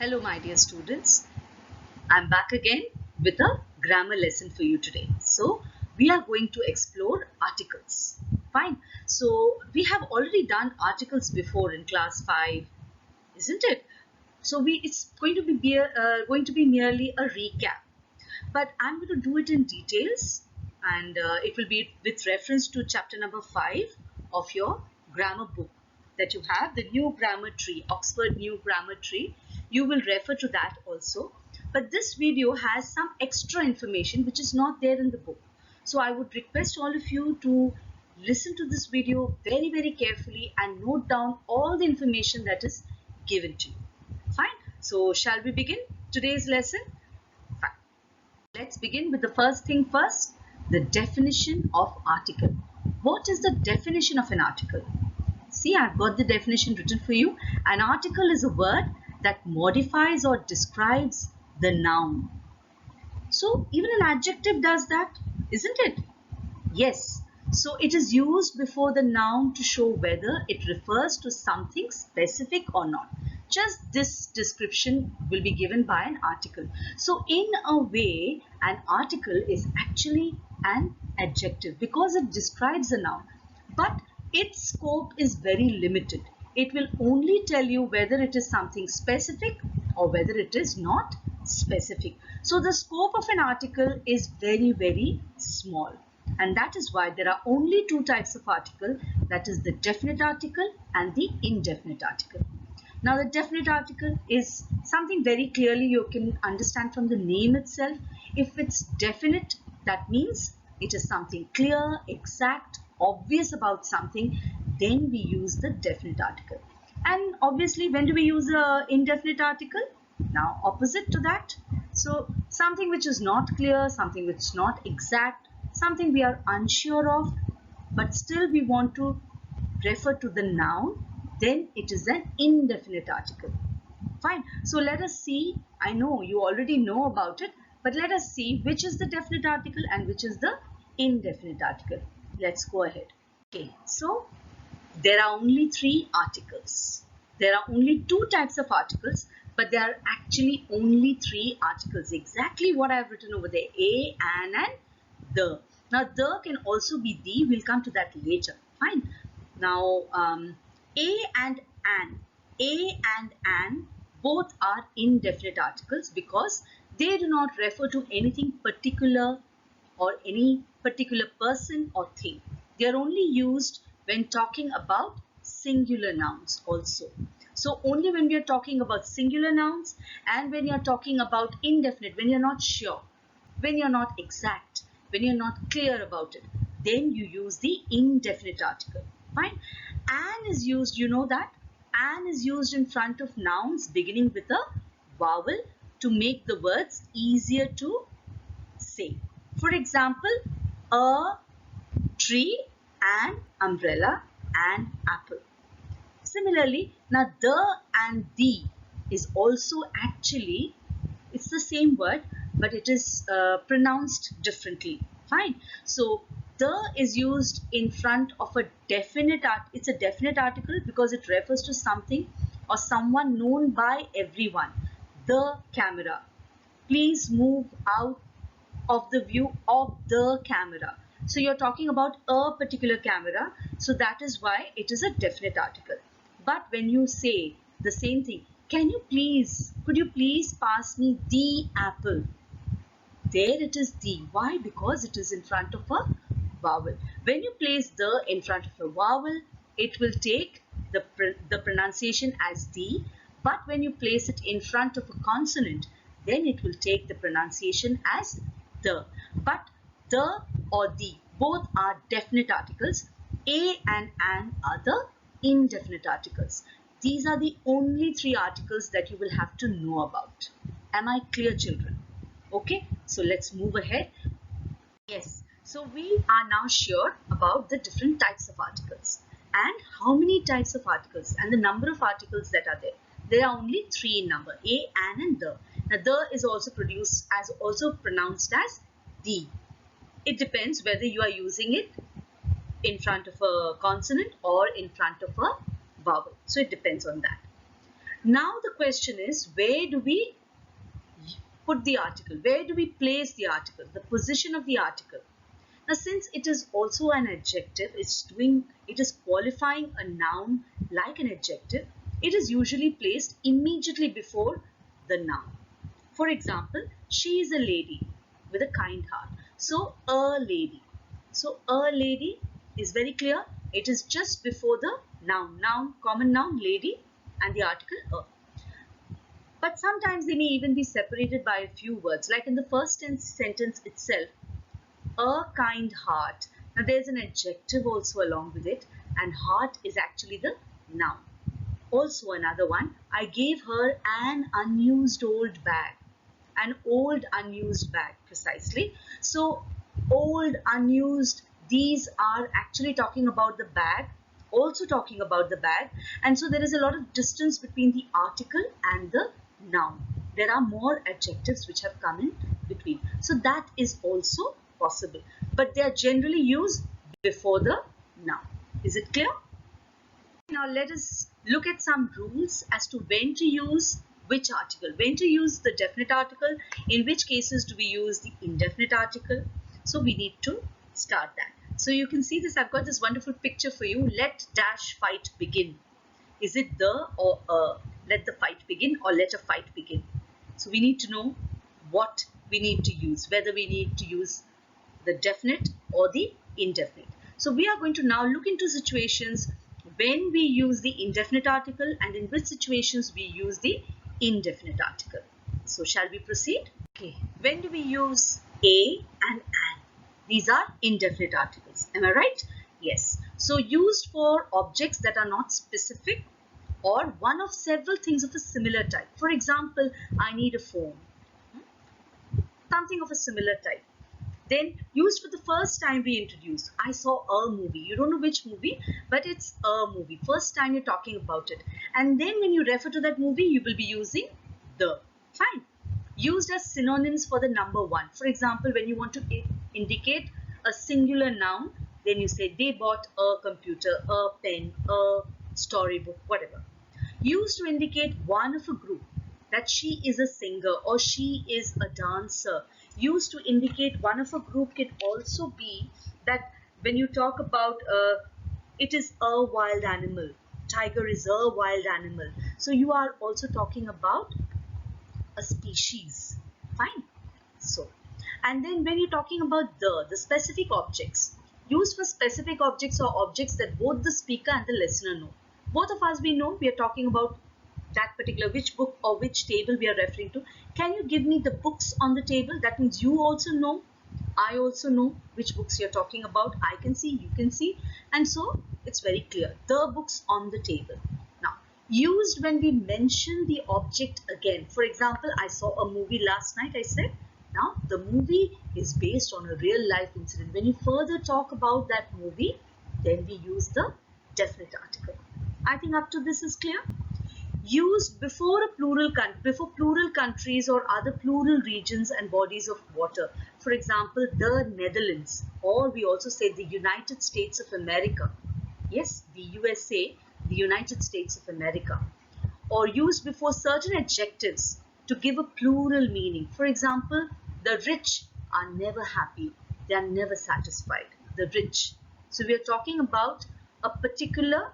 Hello my dear students, I'm back again with a grammar lesson for you today. So we are going to explore articles. Fine. So we have already done articles before in class 5, isn't it? So it's going to be merely a recap. But I'm going to do it in details and it will be with reference to chapter number 5 of your grammar book that you have, the New Grammar Tree, Oxford New Grammar Tree. You will refer to that also. But this video has some extra information which is not there in the book. So I would request all of you to listen to this video very, very carefully and note down all the information that is given to you. Fine. So shall we begin today's lesson? Fine. Let's begin with the first thing first, the definition of article. What is the definition of an article? See, I've got the definition written for you. An article is a word that modifies or describes the noun. So even an adjective does that, isn't it? Yes. So it is used before the noun to show whether it refers to something specific or not. Just this description will be given by an article. So in a way, an article is actually an adjective because it describes a noun. But its scope is very limited. It will only tell you whether it is something specific or whether it is not specific. So the scope of an article is very, very small. And that is why there are only two types of article, that is the definite article and the indefinite article. Now the definite article is something very clearly you can understand from the name itself. If it's definite, that means it is something clear, exact, obvious about something, then we use the definite article. And obviously, when do we use the indefinite article? Now opposite to that. So something which is not clear, something which is not exact, something we are unsure of, but still we want to refer to the noun, then it is an indefinite article. Fine. So let us see. I know you already know about it, but let us see which is the definite article and which is the indefinite article. Let's go ahead. Okay. So there are only three articles. There are only two types of articles, but there are actually only three articles. Exactly what I have written over there. A, an, and the. Now, the can also be the. We'll come to that later. Fine. Now, a and an both are indefinite articles because they do not refer to anything particular or any particular person or thing. They are only used when talking about singular nouns also. So only when we are talking about singular nouns and when you are talking about indefinite, when you are not sure, when you are not exact, when you are not clear about it, then you use the indefinite article. Fine. An is used, you know that? An is used in front of nouns beginning with a vowel to make the words easier to say. For example, a tree, an umbrella, and apple. Similarly, now the and the is also actually, it's the same word, but it is pronounced differently. Fine. So the is used in front of a definite it's a definite article because it refers to something or someone known by everyone. The camera. Please move out of the view of the camera. So you're talking about a particular camera. So that is why it is a definite article. But when you say the same thing, could you please pass me the apple? There it is the. Why? Because it is in front of a vowel. When you place the in front of a vowel, it will take the pronunciation as the. But when you place it in front of a consonant, then it will take the pronunciation as the. But the or the both are definite articles. A and an are the indefinite articles. These are the only three articles that you will have to know about. Am I clear, children? Okay, so let's move ahead. Yes, so we are now sure about the different types of articles and how many types of articles and the number of articles that are there. There are only three in number, a, an, and the. Now, the is also pronounced as the. It depends whether you are using it in front of a consonant or in front of a vowel. So it depends on that. Now the question is, where do we put the article? Where do we place the article? The position of the article. Now, since it is also an adjective, it is qualifying a noun like an adjective, it is usually placed immediately before the noun. For example, she is a lady with a kind heart. So, a lady. So, a lady is very clear. It is just before the noun. Noun, common noun, lady, and the article a. But sometimes they may even be separated by a few words, like in the first sentence itself, a kind heart. Now there's an adjective also along with it, and heart is actually the noun. Also another one, I gave her an unused old bag. An old unused bag, precisely. So old, unused, these are actually talking about the bag, also talking about the bag, and so there is a lot of distance between the article and the noun. There are more adjectives which have come in between, so that is also possible, but they are generally used before the noun. Is it clear? Now let us look at some rules as to when to use which article, when to use the definite article, in which cases do we use the indefinite article. So we need to start that. So you can see this, I've got this wonderful picture for you. Let dash fight begin. Is it the or a? Let the fight begin or let a fight begin. So we need to know what we need to use, whether we need to use the definite or the indefinite. So we are going to now look into situations when we use the indefinite article and in which situations we use the indefinite article. So shall we proceed? Okay. When do we use a and an? These are indefinite articles. Am I right? Yes. So used for objects that are not specific or one of several things of a similar type. For example, I need a phone. Something of a similar type. Then used for the first time we introduced, I saw a movie. You don't know which movie, but it's a movie. First time you're talking about it. And then when you refer to that movie, you will be using the. Fine. Used as synonyms for the number one. For example, when you want to indicate a singular noun, then you say they bought a computer, a pen, a storybook, whatever. Used to indicate one of a group, that she is a singer or she is a dancer. Used to indicate one of a group can also be that when you talk about it is a wild animal. Tiger is a wild animal. So you are also talking about a species. Fine. So, and then when you're talking about the specific objects, used for specific objects or objects that both the speaker and the listener know. Both of us we know we are talking about that particular, which book or which table we are referring to. Can you give me the books on the table? That means you also know, I also know which books you're talking about. I can see, you can see, and so it's very clear. The books on the table. Now, used when we mention the object again. For example, I saw a movie last night, I said. Now, the movie is based on a real life incident. When you further talk about that movie, then we use the definite article. I think up to this is clear. Used before plural countries or other plural regions and bodies of water. For example, the Netherlands, or we also say the United States of America. Yes, the USA, the United States of America. Or used before certain adjectives to give a plural meaning. For example, the rich are never happy. They are never satisfied. The rich. So we are talking about a particular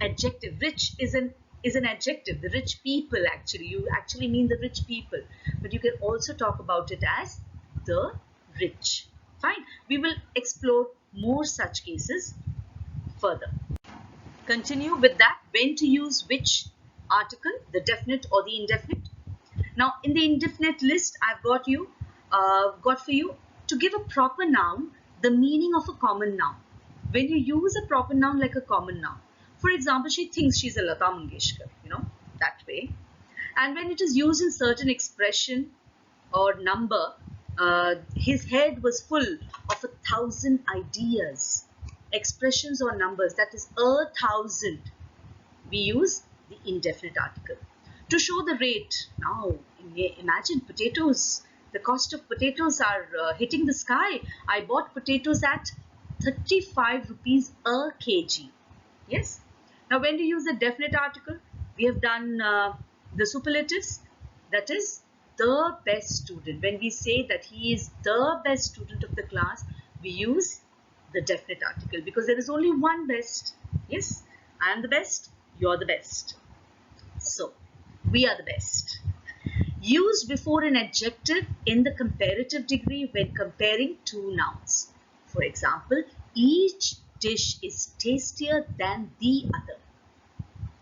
adjective. Rich is an adjective. The rich people, actually, you actually mean the rich people, but you can also talk about it as the rich. Fine. We will explore more such cases further. Continue with that. When to use which article, the definite or the indefinite. Now, in the indefinite list, I've got for you to give a proper noun the meaning of a common noun. When you use a proper noun like a common noun, for example, she thinks she's a Lata Mangeshkar, that way. And when it is used in certain expression or number, his head was full of 1,000 ideas, expressions or numbers, that is 1,000. We use the indefinite article. To show the rate, now imagine potatoes. The cost of potatoes are hitting the sky. I bought potatoes at 35 rupees a kg. Yes. Now when to use a definite article? We have done the superlatives, that is the best student. When we say that he is the best student of the class, we use the definite article because there is only one best. Yes, I am the best, you're the best. So, we are the best. Used before an adjective in the comparative degree when comparing two nouns. For example, each dish is tastier than the other.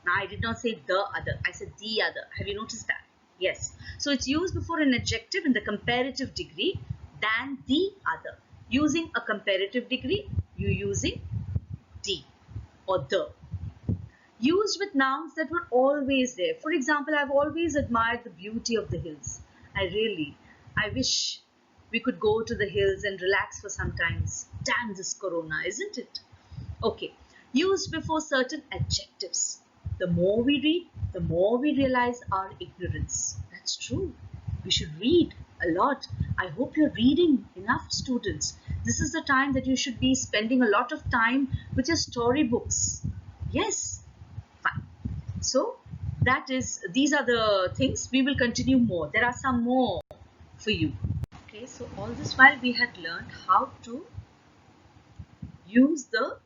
Now, I did not say the other, I said the other. Have you noticed that? Yes. So, it's used before an adjective in the comparative degree than the other. Using a comparative degree, you're using the or the. Used with nouns that were always there. For example, I've always admired the beauty of the hills. I wish we could go to the hills and relax for some times. Damn this corona, isn't it? Okay, used before certain adjectives. The more we read, the more we realize our ignorance. That's true. We should read a lot. I hope you're reading enough, students. This is the time that you should be spending a lot of time with your storybooks. Yes, fine. So these are the things. We will continue more. There are some more for you. Okay, so all this while we had learned how to use the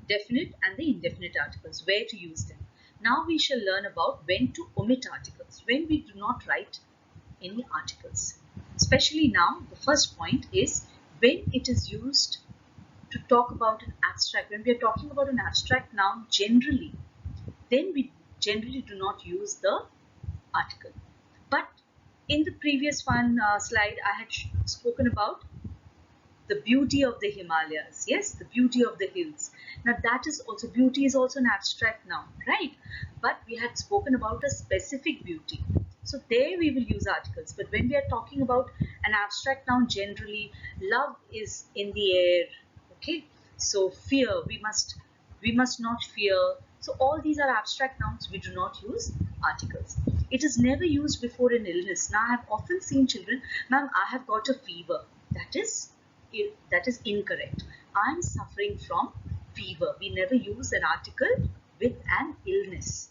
definite and the indefinite articles, where to use them. Now we shall learn about when to omit articles, when we do not write any articles. Especially now, the first point is when it is used to talk about an abstract. When we are talking about an abstract noun generally, then we generally do not use the article. But in the previous slide, I had spoken about the beauty of the Himalayas. Yes, the beauty of the hills. Now that is also, beauty is also an abstract noun, right? But we had spoken about a specific beauty. So there we will use articles. But when we are talking about an abstract noun generally, love is in the air. Okay. So fear, we must not fear. So all these are abstract nouns. We do not use articles. It is never used before an illness. Now I have often seen children, ma'am, I have got a fever. That is incorrect. I am suffering from fever. We never use an article with an illness.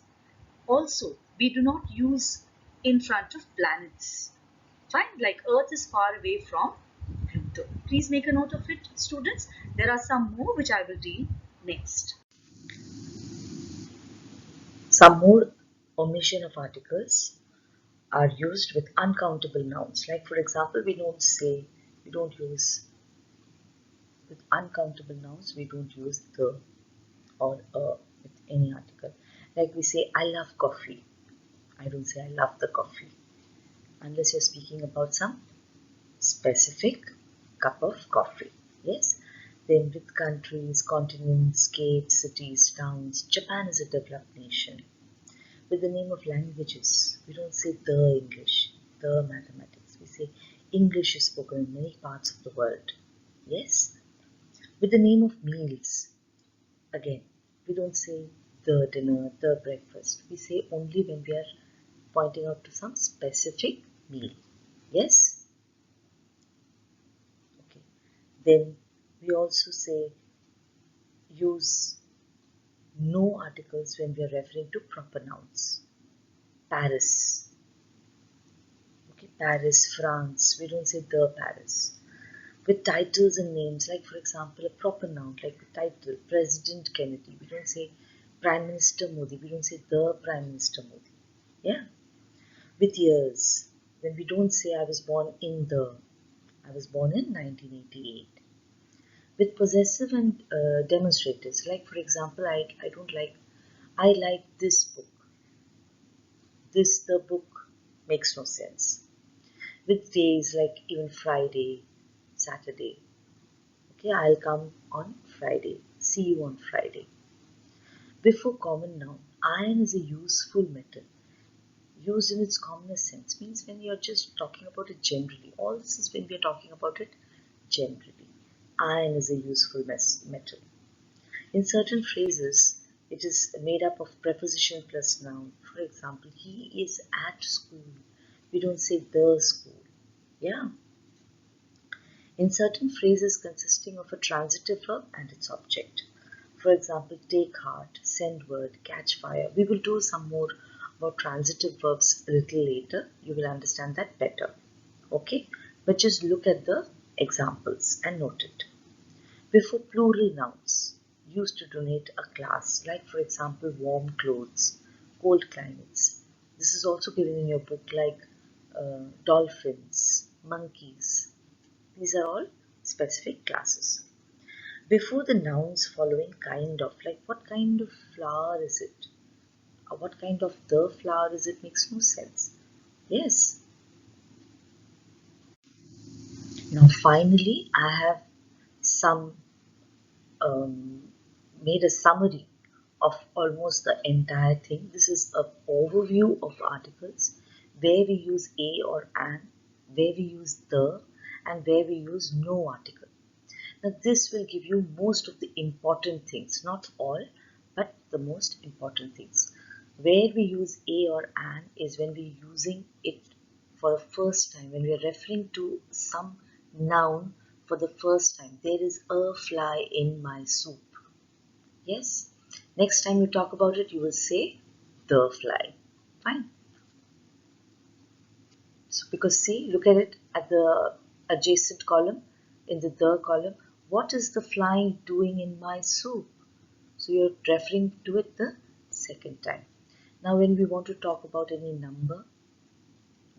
Also, we do not use in front of planets. Fine, like Earth is far away from Pluto. Please make a note of it, students. There are some more which I will deal next. Some more omission of articles are used with uncountable nouns. Like for example, we don't use with uncountable nouns, we don't use the or with any article. Like we say, I love coffee. I don't say I love the coffee. Unless you're speaking about some specific cup of coffee. Yes? Then with countries, continents, states, cities, towns, Japan is a developed nation. With the name of languages, we don't say the English, the mathematics. We say English is spoken in many parts of the world. Yes? With the name of meals, again, we don't say the dinner, the breakfast. We say only when we are pointing out to some specific meal. Yes? Okay. Then we also say use no articles when we are referring to proper nouns. Paris. Okay, Paris, France. We don't say the Paris. With titles and names, like for example, a proper noun, like the title, President Kennedy. We don't say Prime Minister Modi. We don't say the Prime Minister Modi. Yeah. With years, when we don't say I was born I was born in 1988. With possessive and demonstratives, like for example, I like this book. The book makes no sense. With days like even Friday, Saturday. Okay, I'll come on Friday. See you on Friday. Before common noun, iron is a useful metal. Used in its commonest sense means when you're just talking about it generally. All this is when we're talking about it generally. Iron is a useful metal. In certain phrases, it is made up of preposition plus noun. For example, he is at school. We don't say the school. Yeah. In certain phrases consisting of a transitive verb and its object. For example, take heart, send word, catch fire. We will do some more about transitive verbs a little later. You will understand that better. Okay? But just look at the examples and note it. Before plural nouns used to denote a class, like for example, warm clothes, cold climates. This is also given in your book, like dolphins, monkeys. These are all specific classes. Before the nouns following kind of, like what kind of flower is it? Or what kind of the flower is it? Makes no sense. Yes. Now finally, I have some um, made a summary of almost the entire thing. This is an overview of articles where we use a or an, where we use the, and where we use no article. Now, this will give you most of the important things, not all, but the most important things. Where we use a or an is when we're using it for the first time, when we're referring to some noun for the first time. There is a fly in my soup. Yes? Next time you talk about it, you will say the fly. Fine. So, because see, look at it at the adjacent column, in the column. What is the fly doing in my soup? So, you're referring to it the second time. Now, when we want to talk about any number,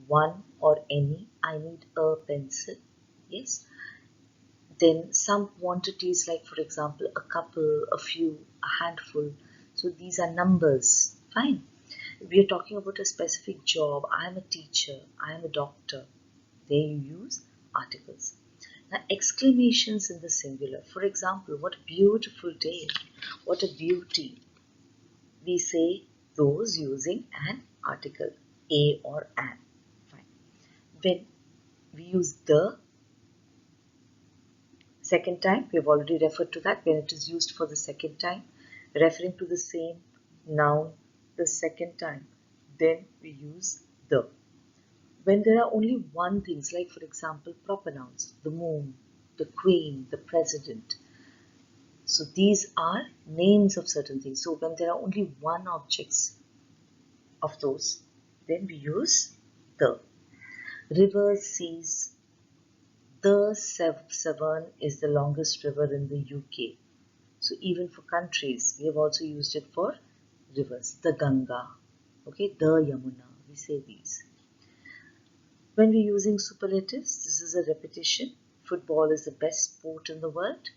one or any, I need a pencil. Yes. Then some quantities, like for example, a couple, a few, a handful. So, these are numbers. Fine. We are talking about a specific job. I am a teacher. I am a doctor. There you use articles. Now, exclamations in the singular. For example, what a beautiful day. What a beauty. We say those using an article, a or an. Fine. When we use the second time, we have already referred to that. When it is used for the second time, referring to the same noun the second time, then we use the. When there are only one things, like for example, proper nouns, the moon, the queen, the president. So these are names of certain things. So when there are only one objects of those, then we use the. Rivers, seas. The Severn is the longest river in the UK. So even for countries, we have also used it for rivers. The Ganga, okay, the Yamuna. We say these. When we're using superlatives, this is a repetition. Football is the best sport in the world.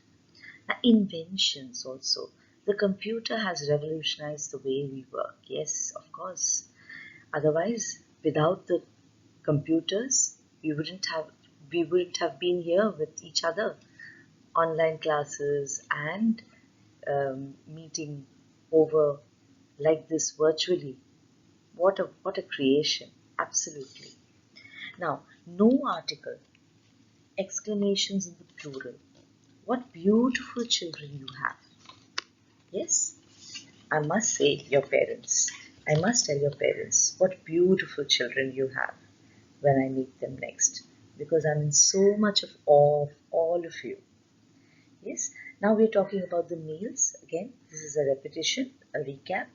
Now, inventions also. The computer has revolutionized the way we work. Yes, of course. Otherwise, without the computers, we wouldn't have been here with each other. Online classes and meeting over like this virtually. What a creation! Absolutely. Now, no article, exclamations in the plural. What beautiful children you have. Yes, I must say, your parents. I must tell your parents what beautiful children you have when I meet them next, because I'm in so much of awe of all of you. Yes, now we're talking about the meals. Again, this is a repetition, a recap.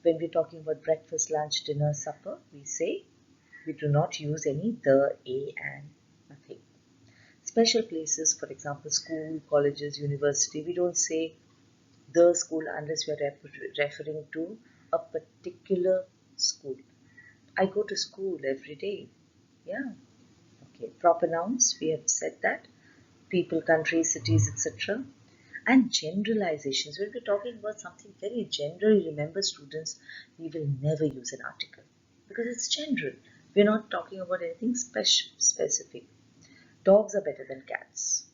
When we're talking about breakfast, lunch, dinner, supper, we say we do not use any the, a, and, nothing. Special places, for example, school, colleges, university, we don't say the school unless we are referring to a particular school. I go to school every day. Yeah. Okay. Proper nouns, we have said that. People, countries, cities, etc. And generalizations. When we're talking about something very general, remember students, we will never use an article because it's general. We're not talking about anything specific. Dogs are better than cats.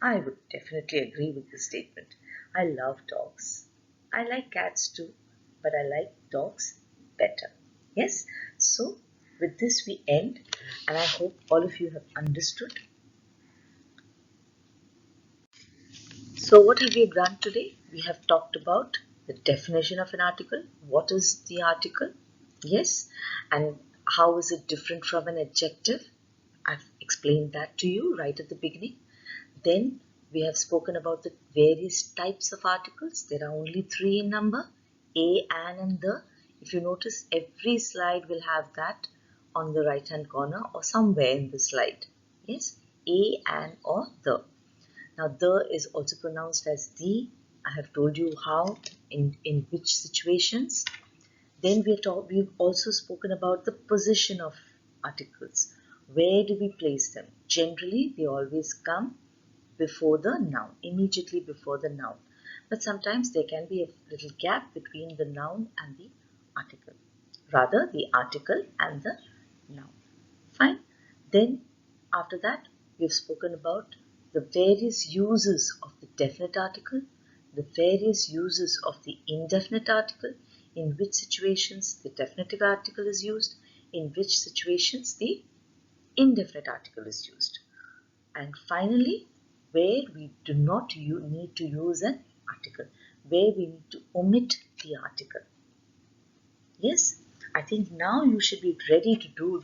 I would definitely agree with this statement. I love dogs. I like cats too, but I like dogs better. Yes? So, with this, we end, and I hope all of you have understood. So, what have we done today? We have talked about the definition of an article. What is the article? Yes. And how is it different from an adjective? I've explained that to you right at the beginning. Then we have spoken about the various types of articles. There are only three in number: a, an, and the. If you notice, every slide will have that on the right hand corner or somewhere in the slide. Yes, a, an, or the. Now the is also pronounced as the. I have told you how, in which situations. Then we've also spoken about the position of articles. Where do we place them? Generally, they always come before the noun, immediately before the noun. But sometimes there can be a little gap between the noun and the article. Rather, the article and the noun. Fine. Then, after that, we have spoken about the various uses of the definite article, the various uses of the indefinite article, in which situations the definite article is used, in which situations the indefinite article is used. And finally, where we do not need to use an article, where we need to omit the article. Yes, I think now you should be ready to do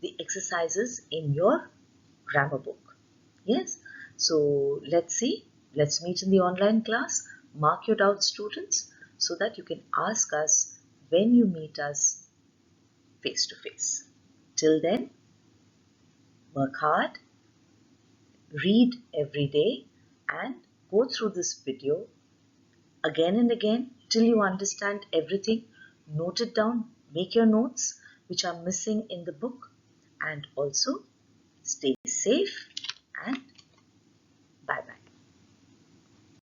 the exercises in your grammar book. Yes, so let's see. Let's meet in the online class. Mark your doubts, students, so that you can ask us when you meet us face to face. Till then, work hard, read every day, and go through this video again and again till you understand everything. Note it down, make your notes which are missing in the book, and also stay safe and